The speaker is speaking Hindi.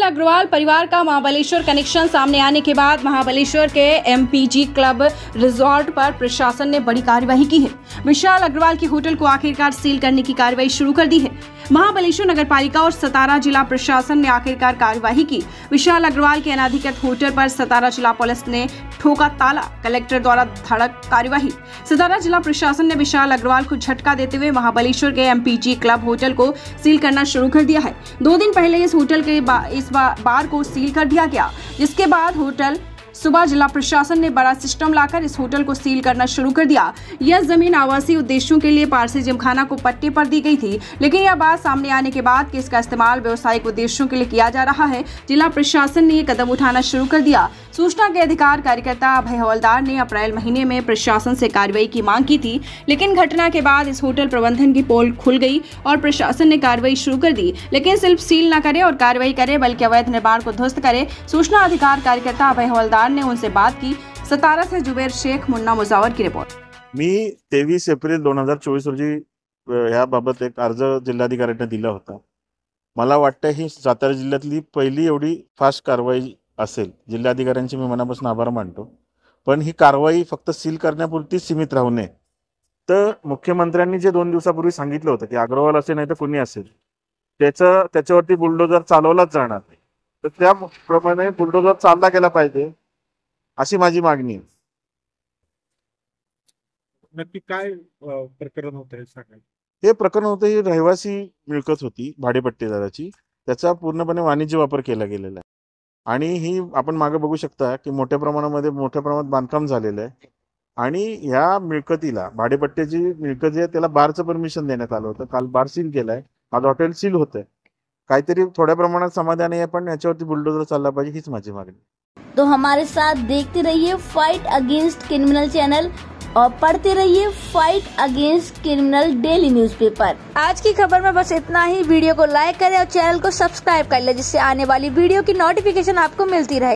अग्रवाल परिवार का महाबलेश्वर कनेक्शन सामने आने के बाद महाबलेश्वर के एमपीजी क्लब रिजॉर्ट पर प्रशासन ने बड़ी कार्रवाई की है। विशाल अग्रवाल के होटल को आखिरकार सील करने की कार्रवाई शुरू कर दी है। महाबलेश्वर नगरपालिका और सतारा जिला प्रशासन ने आखिरकार कार्रवाई की। विशाल अग्रवाल के अनाधिकृत होटल पर सतारा जिला पुलिस ने ठोका ताला। कलेक्टर द्वारा धड़क कार्यवाही। सतारा जिला प्रशासन ने विशाल अग्रवाल को झटका देते हुए महाबलेश्वर के एमपीजी क्लब होटल को सील करना शुरू कर दिया है। 2 दिन पहले इस होटल के इस बार को सील कर दिया गया, जिसके बाद होटल सुबह जिला प्रशासन ने बड़ा सिस्टम लाकर इस होटल को सील करना शुरू कर दिया। यह जमीन आवासीय उद्देश्यों के लिए पारसी जिमखाना को पट्टे पर दी गई थी, लेकिन यह बात सामने आने के बाद कि इसका इस्तेमाल व्यवसायिक उद्देश्यों के लिए किया जा रहा है, जिला प्रशासन ने ये कदम उठाना शुरू कर दिया। सूचना के अधिकार कार्यकर्ता अभय हवलदार ने अप्रैल महीने में प्रशासन से कार्रवाई की मांग की थी, लेकिन घटना के बाद इस होटल प्रबंधन की पोल खुल गई और प्रशासन ने कार्रवाई शुरू कर दी, लेकिन सिर्फ सील न करे और कार्रवाई करे बल्कि अवैध निर्माण को ध्वस्त करे। सूचना अधिकार कार्यकर्ता अभय हवलदार ने उनसे बात की। सतारा से जुबेर शेख, मुन्ना मुजावर की रिपोर्ट। मी 23 एप्रिल 2024 रोजी याबाबत एक अर्ज जिल्हाधिकाऱ्यांना दिला होता। मला वाटतं ही सातारा जिल्ह्यातली पहिली एवढी फास्ट कारवाई असेल। जिल्हाधिकाऱ्यांचे मी मनापासून आभार मानतो, पण ही कारवाई फक्त सील करण्यापुरती सीमित राहू नये। तर मुख्यमंत्र्यांनी जे 2 दिवसापूर्वी सांगितलं होतं की अग्रवाल असे नाही तर कोणी असेल त्याच्यावरती बुलडोजर चालवलाच जाणार नाही, तर त्याप्रमाणे बुलडोजर चालला गेला पाहिजे अशी माझी मागणी आहे। नक्की काय प्रकरण होतं हे सांगा। हे प्रकरण होतं, ही रहिवासी मिळकत होती भाडेपट्टेदाराची, त्याचा पूर्णपणे वाणिज्य वापर केला गेलेला आहे आणि ही आपण मागे बघू शकता की मोठ्या प्रमाणात बांधकाम झालेलं आहे आणि ह्या मिळकतीला भाडेपट्ट्याची मिळकत जे त्याला बारचं परमिशन देण्यात आलं होतं। काल बार सील केलाय, आज हॉटेल सील होतंय। काहीतरी थोड्या प्रमाणात समाधान आहे, पण याच्यावरती बुलडोजर चालला पाहिजे हीच माझी मागणी। तो हमारे साथ देखते रहिए फाइट अगेंस्ट क्रिमिनल चैनल और पढ़ते रहिए fight against criminal daily newspaper. आज की खबर में बस इतना ही। वीडियो को लाइक करें और चैनल को सब्सक्राइब कर लें, जिससे आने वाली वीडियो की नोटिफिकेशन आपको मिलती रहे।